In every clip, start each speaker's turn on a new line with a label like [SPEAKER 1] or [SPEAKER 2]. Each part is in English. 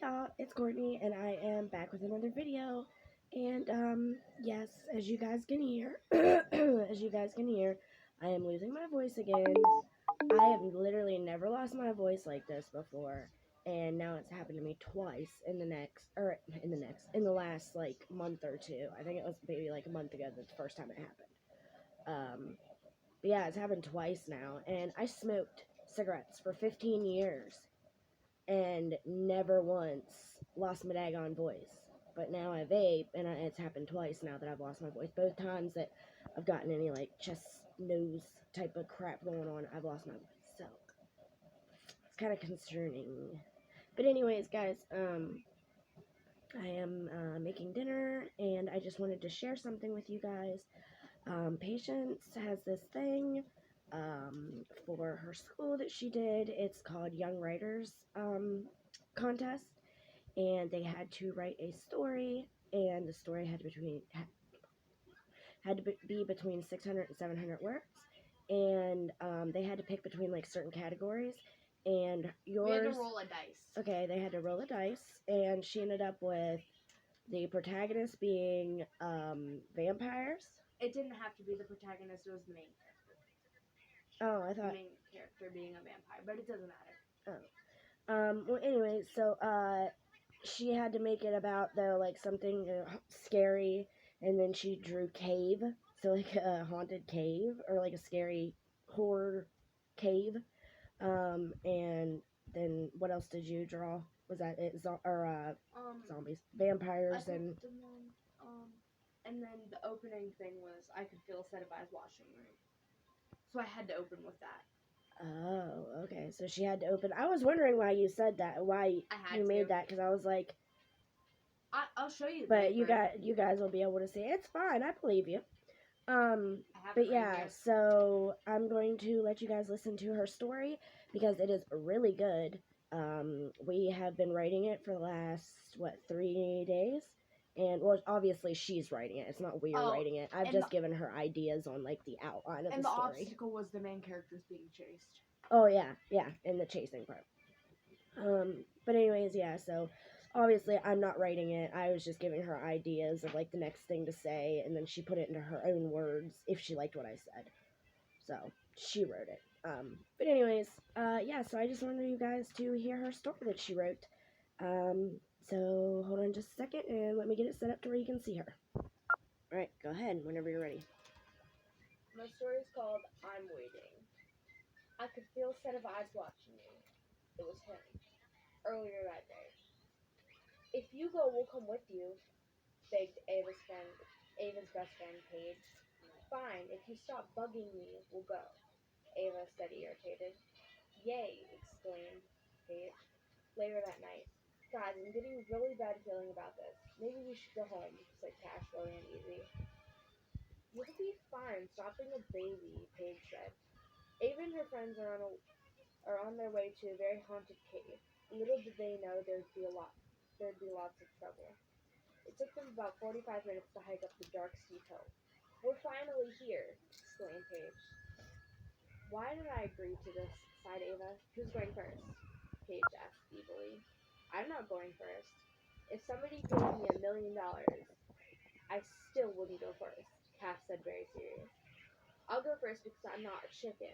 [SPEAKER 1] y'all, it's Courtney and I am back with another video. And yes, as you guys can hear, I am losing my voice again. I have literally never lost my voice like this before, and now it's happened to me twice in the last like month or two. I think it was maybe like a month ago that the first time it happened. But yeah, it's happened twice now, and I smoked cigarettes for 15 years and never once lost my daggone voice. But now I vape, and it's happened twice now that I've lost my voice. Both times that I've gotten any, like, chest, nose type of crap going on, I've lost my voice. So, it's kind of concerning. But anyways, guys, I am making dinner, and I just wanted to share something with you guys. Patience has this thing for her school that she did. It's called Young Writers Contest, and they had to write a story, and the story had to be between 600 and 700 words, and they had to pick between like certain categories. And yours,
[SPEAKER 2] we had to roll a dice.
[SPEAKER 1] Okay, they had to roll a dice, and she ended up with the protagonist being vampires.
[SPEAKER 2] It didn't have to be the protagonist, it was the main character.
[SPEAKER 1] Oh, I thought
[SPEAKER 2] the main character being a vampire, but it doesn't matter.
[SPEAKER 1] Oh. Well, anyway, so she had to make it about though like something scary, and then she drew cave, so like a haunted cave or like a scary horror cave. And then what else did you draw? Was that it? Zombies, vampires, and
[SPEAKER 2] then the opening thing was I could feel a set of eyes watching me. So I had to open with that.
[SPEAKER 1] Oh, okay. So she had to open. I was wondering why you said that. Why you made that? Because I was like,
[SPEAKER 2] I'll show you.
[SPEAKER 1] But you guys will be able to see. It's fine. I believe you. But yeah, so I'm going to let you guys listen to her story because it is really good. We have been writing it for the last 3 days, and well, obviously she's writing it. It's not we are writing it. I've just given her ideas on like the outline of the story.
[SPEAKER 2] And the obstacle was the main characters being chased.
[SPEAKER 1] Oh yeah, in the chasing part. But anyways, yeah. So obviously I'm not writing it. I was just giving her ideas of like the next thing to say, and then she put it into her own words if she liked what I said. So she wrote it. But anyways, yeah, so I just wanted you guys to hear her story that she wrote. So hold on just a second and let me get it set up to where you can see her. Alright, go ahead whenever you're ready.
[SPEAKER 2] My story is called I'm Waiting. I could feel a set of eyes watching me. It was him. Earlier that day. If you go, we'll come with you, begged Ava's best friend, Paige. Fine, if you stop bugging me, we'll go, Ava said, irritated. Yay, exclaimed Paige. Later that night. Guys, I'm getting a really bad feeling about this. Maybe we should go home, said Cash, really uneasy. We'll be fine. Stop being a baby, Paige said. Ava and her friends are on their way to a very haunted cave. Little did they know there'd be lots of trouble. It took them about 45 minutes to hike up the dark steep hill. We're finally here, exclaimed Paige. Why did I agree to this? Sighed Ava. Who's going first? Paige asked feebly. I'm not going first. If somebody paid me $1 million, I still wouldn't go first, Cass said, very serious. I'll go first because I'm not a chicken,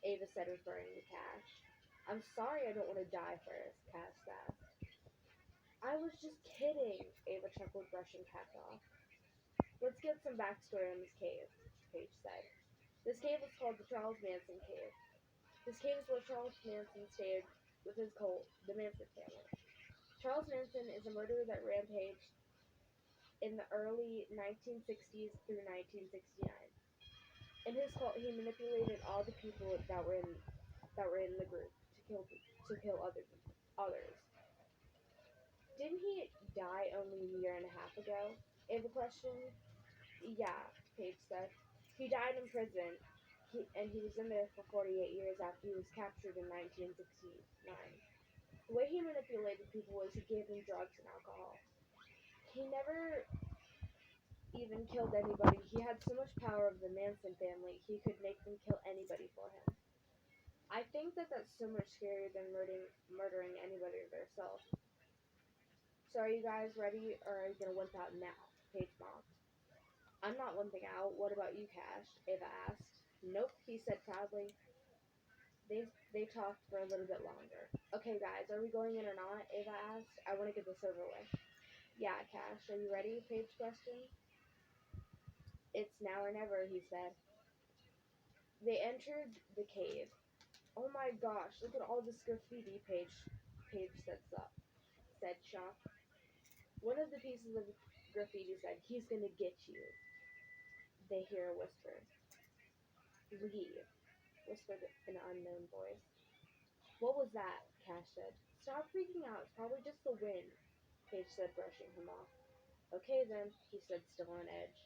[SPEAKER 2] Ava said, referring to Cash. I'm sorry I don't want to die first, Cass asked. I was just kidding, Ava chuckled, brushing Cass off. Let's get some backstory on this cave, Paige said. This cave is called the Charles Manson Cave. This cave is where Charles Manson stayed with his cult, the Manson family. Charles Manson is a murderer that rampaged in the early 1960s through 1969. In his cult, he manipulated all the people that were in the group to kill others. Didn't he die only a year and a half ago? Ava questioned. Yeah, Paige said. He died in prison, and he was in there for 48 years after he was captured in 1969. The way he manipulated people was he gave them drugs and alcohol. He never even killed anybody. He had so much power over the Manson family, he could make them kill anybody for him. I think that's so much scarier than murdering anybody themselves. So are you guys ready, or are you gonna wimp out now? Paige mocked. I'm not wimping out. What about you, Cash? Ava asked. Nope, he said proudly. They talked for a little bit longer. Okay, guys, are we going in or not? Ava asked. I want to get this over with. Yeah, Cash, are you ready? Paige questioned. It's now or never, he said. They entered the cave. Oh my gosh, look at all this graffiti, Paige said shocked. One of the pieces of graffiti said, he's gonna get you. They hear a whisper. Leave, whispered an unknown voice. What was that? Cash said. Stop freaking out, it's probably just the wind, Paige said, brushing him off. Okay then, he said, still on edge.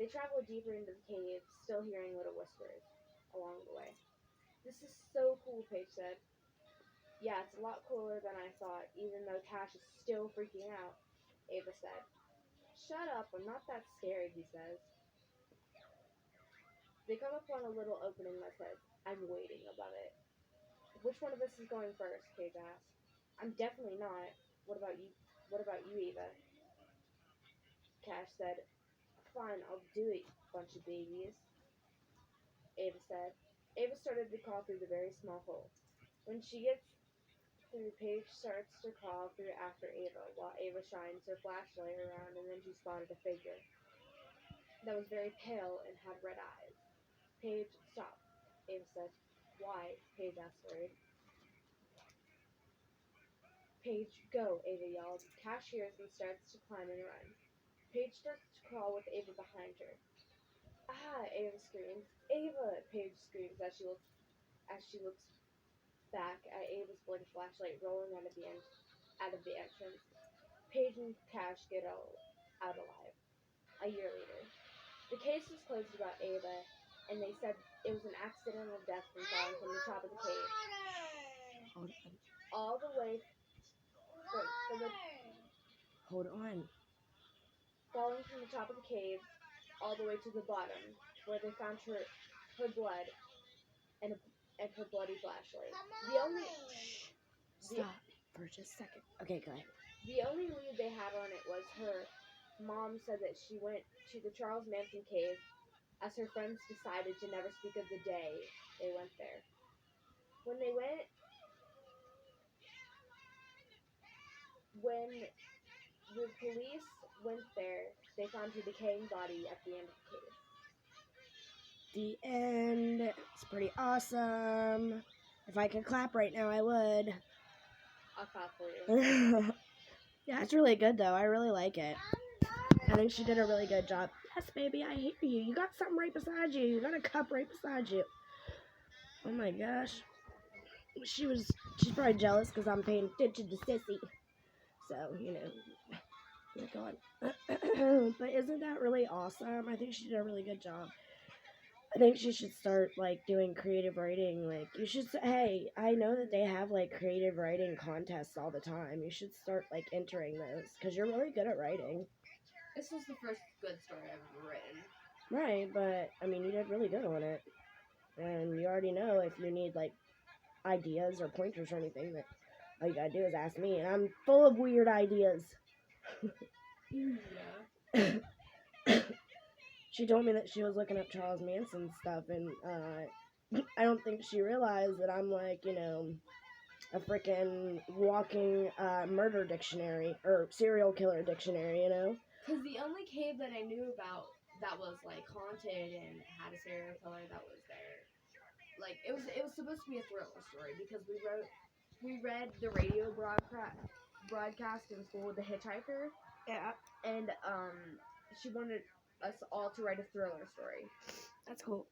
[SPEAKER 2] They traveled deeper into the cave, still hearing little whispers along the way. This is so cool, Paige said. Yeah, it's a lot cooler than I thought, even though Cash is still freaking out, Ava said. Shut up, I'm not that scared, he says. They come upon a little opening that says, I'm waiting above it. Which one of us is going first? Paige asked. I'm definitely not. What about you? What about you, Ava? Cash said. Fine, I'll do it, bunch of babies, Ava said. Ava started to crawl through the very small hole. When she gets through, Paige starts to crawl through after Ava, while Ava shines her flashlight around, and then she spotted a figure that was very pale and had red eyes. Paige, stop, Ava said. Why? Paige asked worried. Paige, go, Ava yelled. Cash hears and starts to climb and run. Paige starts to crawl with Ava behind her. Ah, Ava screams. Ava, Paige screams as she looks back at Ava's blinking flashlight rolling out of the entrance. Paige and Cash get out alive. A year later. The case was closed about Ava, and they said it was an accidental death from falling from the top of the cave.
[SPEAKER 1] Hold on.
[SPEAKER 2] All the way
[SPEAKER 1] Hold on.
[SPEAKER 2] falling from the top of the cave all the way to the bottom, where they found her blood and her bloody flashlight.
[SPEAKER 1] Stop for just a second. Okay, go ahead.
[SPEAKER 2] The only lead they had on it was her mom said that she went to the Charles Manson cave as her friends decided to never speak of the day they went there. When the police went there, they found her decaying body at the end of the cave.
[SPEAKER 1] The end. It's pretty awesome. If I could clap right now, I would.
[SPEAKER 2] I'll clap for you.
[SPEAKER 1] Yeah, it's really good, though. I really like it. I think she did a really good job. Yes, baby, I hear you. You got something right beside you. You got a cup right beside you. Oh, my gosh. She's probably jealous because I'm paying attention to Sissy. So, you know. Go on. But isn't that really awesome? I think she did a really good job. I think she should start, like, doing creative writing. Like, you should say, hey, I know that they have, like, creative writing contests all the time. You should start, like, entering those, because you're really good at writing.
[SPEAKER 2] This was the first good story I've ever written.
[SPEAKER 1] Right, but, I mean, you did really good on it. And you already know if you need, like, ideas or pointers or anything, that all you gotta do is ask me, and I'm full of weird ideas.
[SPEAKER 2] Yeah.
[SPEAKER 1] She told me that she was looking up Charles Manson stuff, and I don't think she realized that I'm like, you know, a freaking walking murder dictionary, or serial killer dictionary, you know?
[SPEAKER 2] Because the only cave that I knew about that was, like, haunted and had a serial killer that was there, like, it was supposed to be a thriller story, because we read the radio broadcast in school, The Hitchhiker.
[SPEAKER 1] Yeah.
[SPEAKER 2] And, she wanted us all to write a thriller story.
[SPEAKER 1] That's cool.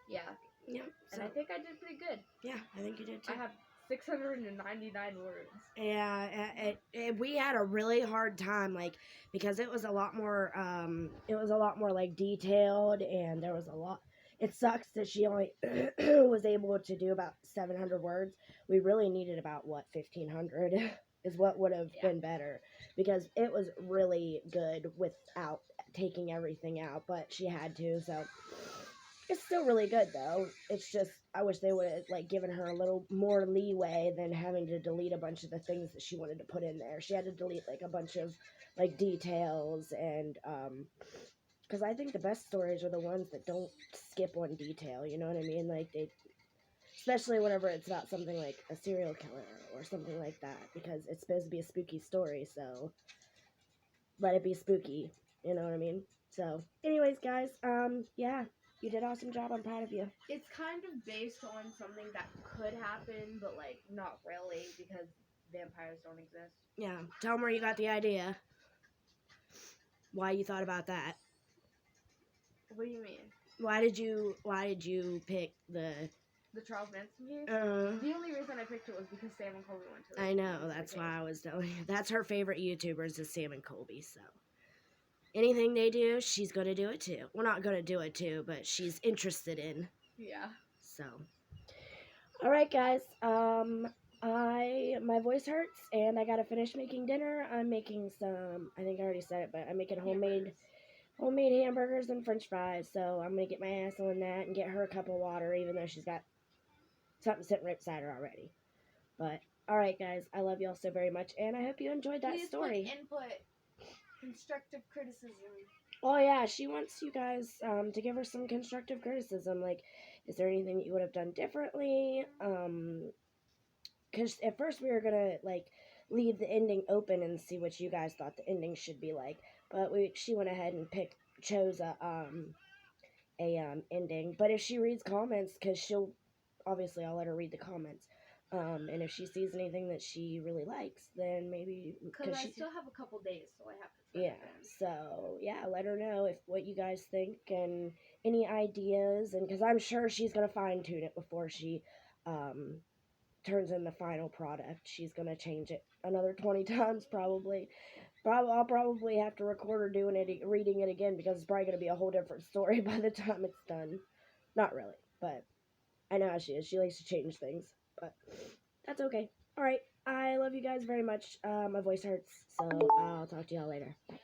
[SPEAKER 2] Yeah.
[SPEAKER 1] Yeah.
[SPEAKER 2] And I think I did pretty good.
[SPEAKER 1] Yeah, I think you did too.
[SPEAKER 2] I have 699 words.
[SPEAKER 1] Yeah, we had a really hard time, like, because it was a lot more, like, detailed, and there was a lot. It sucks that she only was able to do about 700 words. We really needed about, 1,500 is what would have been better, because it was really good without taking everything out, but she had to, so It's still really good though. It's just I wish they would have like given her a little more leeway than having to delete a bunch of the things that she wanted to put in there. She had to delete like a bunch of like details and because I think the best stories are the ones that don't skip one detail. You know what I mean? Like they, especially whenever it's about something like a serial killer or something like that, because it's supposed to be a spooky story. So let it be spooky. You know what I mean? So, anyways, guys, yeah, you did an awesome job. I'm proud of you.
[SPEAKER 2] It's kind of based on something that could happen, but like not really because vampires don't exist.
[SPEAKER 1] Yeah, tell them where you got the idea. Why you thought about that?
[SPEAKER 2] What do you mean?
[SPEAKER 1] Why did you pick the?
[SPEAKER 2] Charles Manson case?
[SPEAKER 1] Uh,
[SPEAKER 2] The only reason I picked it was because Sam and Colby went to it.
[SPEAKER 1] I know. That's why I was telling you. That's her favorite YouTubers is Sam and Colby. So anything they do, she's gonna do it too. Well, not gonna do it too, but she's interested in.
[SPEAKER 2] Yeah.
[SPEAKER 1] So, all right, guys. My voice hurts, and I gotta finish making dinner. I'm making some. I think I already said it, but I'm making homemade hamburgers and French fries. So I'm gonna get my ass on that and get her a cup of water, even though she's got something sitting right beside her already. But all right, guys, I love y'all so very much, and I hope you enjoyed that story.
[SPEAKER 2] Put input, constructive criticism.
[SPEAKER 1] Oh yeah, she wants you guys to give her some constructive criticism. Like, is there anything that you would have done differently? Because at first we were gonna like leave the ending open and see what you guys thought the ending should be like, but she went ahead and chose a ending. But if she reads comments, because she'll obviously I'll let her read the comments. And if she sees anything that she really likes, then maybe
[SPEAKER 2] Because I still have a couple days, so I have to.
[SPEAKER 1] Yeah. So yeah, let her know if what you guys think and any ideas, and because I'm sure she's gonna fine tune it before she turns in the final product. She's gonna change it another 20 times probably. I'll probably have to record her reading it again because it's probably gonna be a whole different story by the time it's done. Not really, but I know how she is. She likes to change things, but that's okay. All right. I love you guys very much. My voice hurts, so I'll talk to y'all later. Bye.